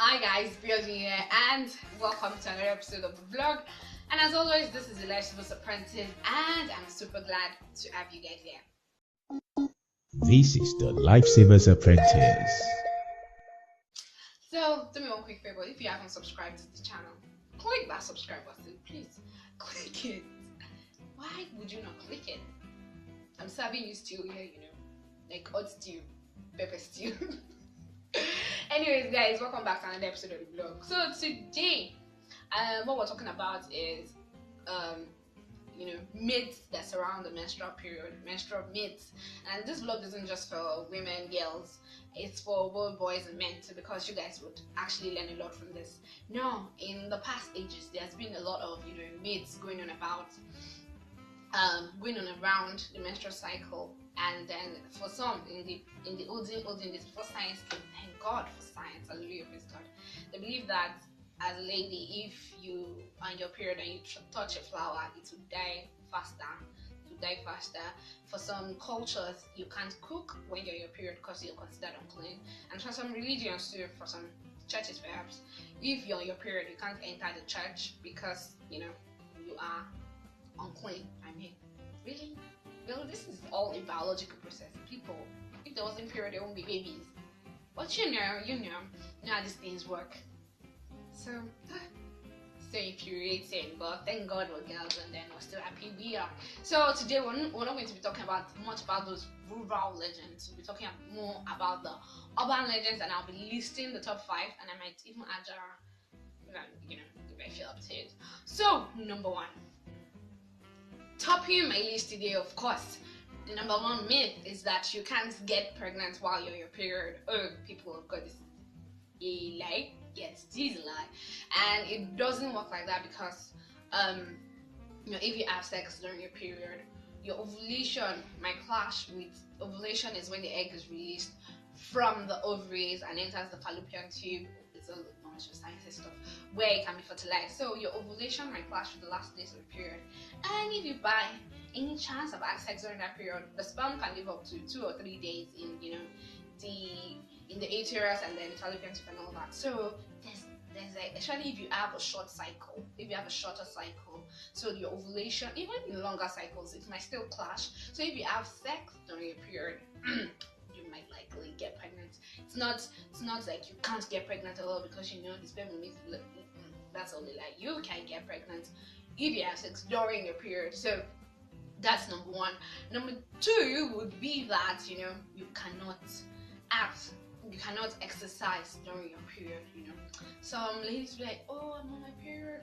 Hi guys, Biodun here, and welcome to another episode of the vlog. And as always, this is the Lifesavers Apprentice, and I'm super glad to have you guys here. This is the Lifesavers Apprentice. So, do me one quick favor: if you haven't subscribed to the channel, click that subscribe button, please. Click it. Why would you not click it? I'm serving you stew here, like hot stew, pepper stew. Anyways, guys, welcome back to another episode of the vlog. So today, what we're talking about is, myths that surround the menstrual period, menstrual myths. And this vlog isn't just for women, girls. It's for both boys and men too, because you guys would actually learn a lot from this. Now, in the past ages, there's been a lot of myths going on about, going on around the menstrual cycle. And then for some, in the olden days, before science came, thank God for science, hallelujah, praise God, they believe that as a lady, if you are in your period and you touch a flower, it will die faster. For some cultures, you can't cook when you're in your period because you're considered unclean. And for some religions too, for some churches perhaps, if you're in your period, you can't enter the church because you are unclean. I mean, really? Well, this is all a biological process. People, if there wasn't period, there won't be babies. But you know how these things work. So infuriating, but thank God we're girls, and then we're still happy we are. So today we're not going to be talking much about those rural legends. We'll be talking more about the urban legends, and I'll be listing the top 5, and I might even add if I feel up to it. So number 1. Topping my list today, of course, the number 1 myth is that you can't get pregnant while you're in your period. Oh, people of God, this is a lie. Yes, it is a lie, and it doesn't work like that because, if you have sex during your period, your ovulation might clash with ovulation. Is when the egg is released from the ovaries and enters the fallopian tube. It's all the science stuff where it can be fertilized. So your ovulation might clash with the last days of the period, and if you by any chance of having sex during that period, the sperm can live up to 2 or 3 days in the uterus and then fallopian tube and all that. So there's especially if you have a shorter cycle, so your ovulation, even in longer cycles, it might still clash. So if you have sex during your period, you might likely get pregnant. It's not like you can't get pregnant at all because the sperm will make that's only like you can get pregnant if you have sex during your period. So that's number 1. Number 2 would be that you cannot exercise during your period. Some ladies be like, oh, I'm on my period.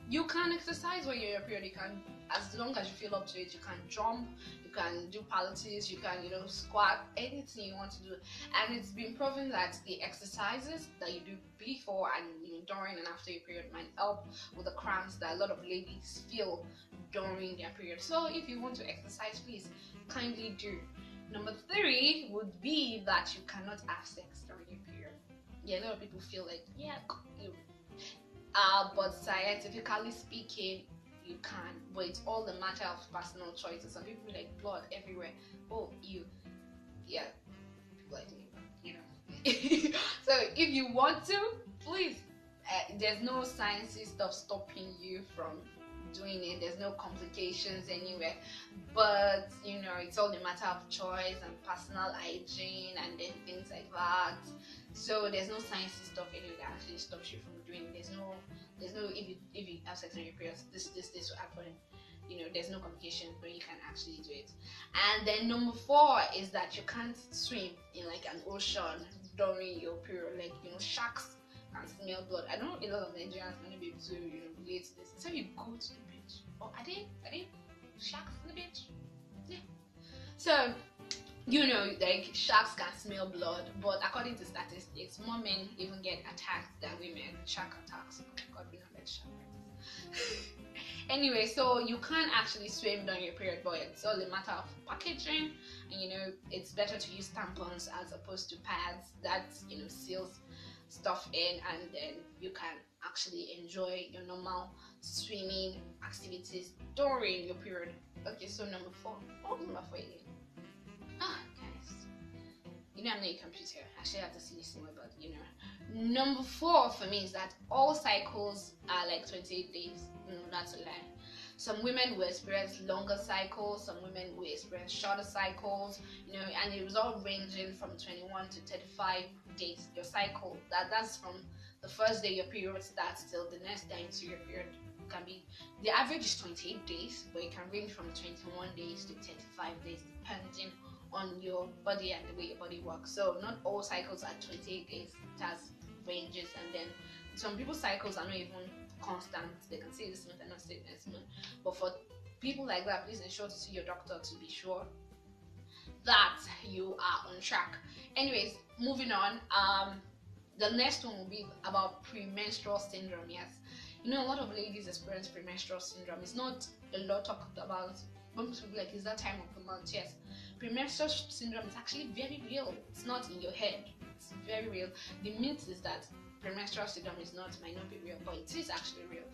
You can exercise when you're in your period. You can, as long as you feel up to it. You can jump, you can do pilates, you can squat, anything you want to do. And it's been proven that the exercises that you do before and during and after your period might help with the cramps that a lot of ladies feel during their period. So if you want to exercise, please kindly do. Number 3 would be that you cannot have sex during your period. Yeah, a lot of people feel like, but scientifically speaking, you can. But it's all the matter of personal choices. Some people like blood everywhere. Oh, people like me, So if you want to, please. There's no sciencey stuff stopping you from doing it. There's no complications anywhere, but it's all a matter of choice and personal hygiene and then things like that. So there's no sciencey stuff anywhere that actually stops you from doing it. There's no if you have sex on your period, this will happen. There's no complication, but you can actually do it. And then number 4 is that you can't swim in like an ocean during your period. Like sharks and smell blood. I know a lot of Nigerians may not be able to relate to this. So you go to the beach, or are they sharks on the beach? Yeah. So like sharks can smell blood, but according to statistics, more men even get attacked than women. Shark attacks. God, we don't let shark attacks. Anyway, so you can't actually swim during your period, but it's all a matter of packaging, and it's better to use tampons as opposed to pads that seals stuff in, and then you can actually enjoy your normal swimming activities during your period. Okay, so number 4. Oh, number 4 again. Guys, I'm not a computer. I actually have to see this more, but Number 4 for me is that all cycles are like 28 days. No, that's a lie. Some women will experience longer cycles, some women will experience shorter cycles, and it was all ranging from 21 to 35 days. Your cycle, that's from the first day your period starts till the next time to your period. Can be, the average is 28 days, but it can range from 21 days to 35 days depending on your body and the way your body works. So not all cycles are 28 days. It has ranges, and then some people's cycles are not even constant. They can say this month and not say next month. But for people like that, please ensure to see your doctor to be sure that you are on track. Anyways, moving on. The next one will be about premenstrual syndrome. Yes, a lot of ladies experience premenstrual syndrome. It's not a lot talked about. Most people like, is that time of the month? Yes, premenstrual syndrome is actually very real. It's not in your head. It's very real. The myth is that premenstrual syndrome might not be real, but it is actually real.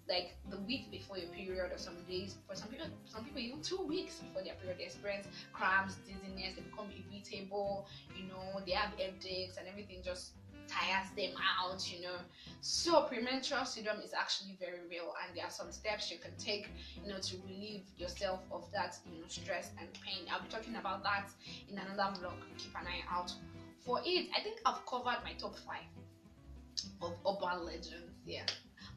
Like the week before your period, or some days, for some people even 2 weeks before their period, they experience cramps, dizziness, they become irritable, they have headaches, and everything just tires them out. So premenstrual syndrome is actually very real, and there are some steps you can take to relieve yourself of that stress and pain. I'll be talking about that in another vlog. Keep an eye out for it. I think I've covered my top 5 of urban legends, yeah,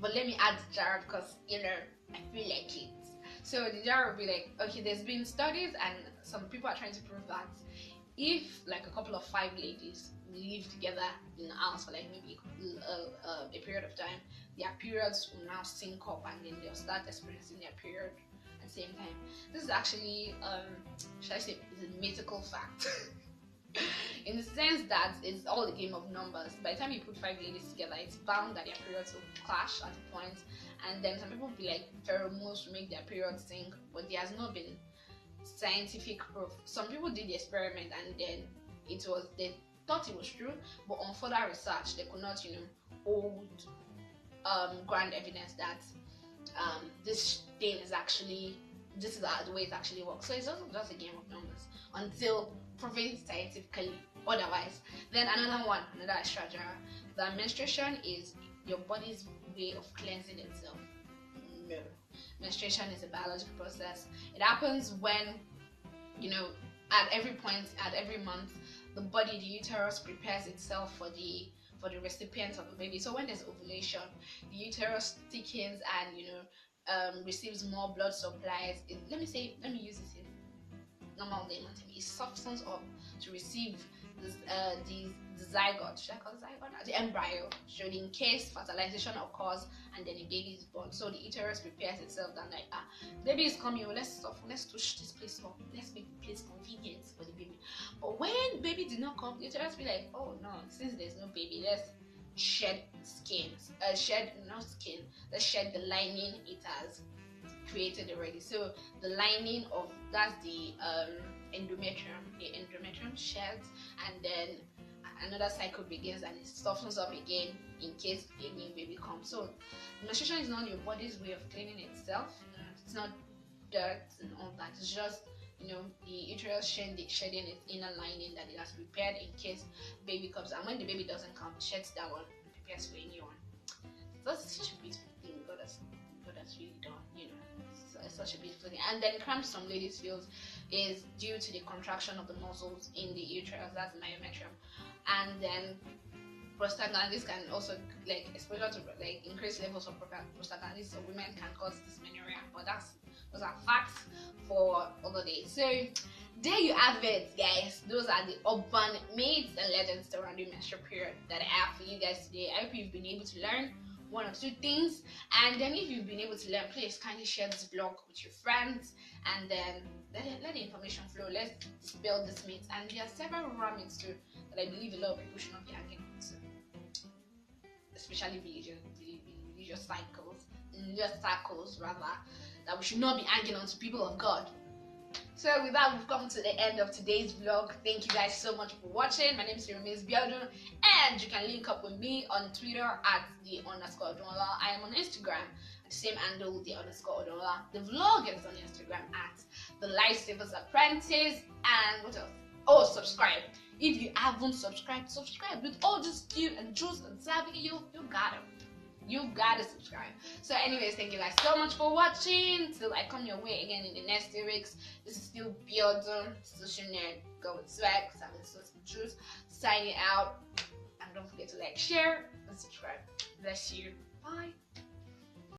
but let me add Jared because I feel like it. So the Jared will be like, okay, there's been studies and some people are trying to prove that if like a couple of 5 ladies live together in the house for like maybe a period of time, their periods will now sync up, and then they'll start experiencing their period at the same time. This is actually should I say, is a mythical fact. In the sense that it's all a game of numbers. By the time you put 5 ladies together, it's bound that their periods will clash at a point, and then some people will be like, pheromones to make their periods sync, but there has not been scientific proof. Some people did the experiment, and then they thought it was true, but on further research they could not hold ground evidence that this is the way it actually works. So it's also just a game of numbers until proven scientifically otherwise. Then another extra jar, that menstruation is your body's way of cleansing itself. No, menstruation is a biological process. It happens when at every point, at every month, the body, the uterus, prepares itself for the recipient of the baby. So when there's ovulation, the uterus thickens and receives more blood supplies. Let me use this in normal layman terms. It softens up to receive the zygote. Should I call it zygote? The embryo. So in case fertilization occurs and then a baby is born, so the uterus prepares itself and like, baby is coming. Let's touch this place up. Let's make the place convenient for the baby. But when baby did not come, the uterus be like, oh no, since there's no baby, let's shed skin. Let's shed the lining it has created already. So the lining of that's the endometrium. The endometrium sheds, and then another cycle begins, and it softens up again in case a new baby comes. So menstruation is not your body's way of cleaning itself. It's not dirt and all that. It's just the uterus shedding its inner lining that it has prepared in case baby comes. And when the baby doesn't come, it sheds that one and prepares for a new one. That's such a beautiful thing God has really done. It's such a beautiful thing. And then cramps some ladies feel is due to the contraction of the muscles in the uterus. That's the myometrium. And then prostaglandins can also, like, exposure to like increased levels of prostaglandins, so women can cause dysmenorrhea. But those are facts for other days. So there you have it, guys. Those are the urban myths and legends surrounding menstrual period that I have for you guys today. I hope you've been able to learn 1 or 2 things, and then if you've been able to learn, please kindly share this blog with your friends, and then let the information flow. Let's dispel this myth. And there are several rural myths too that I believe a lot of people should not be hanging on to, especially religious circles rather, that we should not be hanging on to, people of God. So with that, we've come to the end of today's vlog. Thank you guys so much for watching. My name is Biodun, and you can link up with me on Twitter at @the_Odola. I am on Instagram at the same handle, the_Odola. The vlog is on Instagram at the Lifesavers Apprentice. And what else? Oh, subscribe. If you haven't subscribed, subscribe. With all this stew and juice and serving, you gotta. You gotta subscribe. So anyways, thank you guys so much for watching. Till I come your way again in the next 2 weeks. This is still Biodun, social nerd, go with swag, serving sauce and juice, signing out. And don't forget to like, share, and subscribe. Bless you. Bye.